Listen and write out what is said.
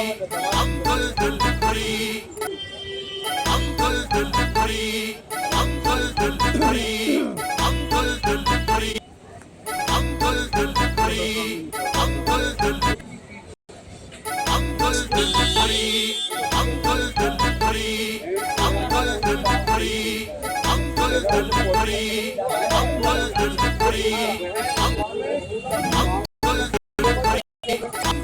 Uncle Delivery, Uncle Delivery, Uncle Delivery, Uncle Delivery, Uncle Delivery, Uncle Delivery, Uncle Delivery, Uncle Delivery, Uncle Delivery, Uncle Delivery, Uncle Delivery, Uncle Delivery,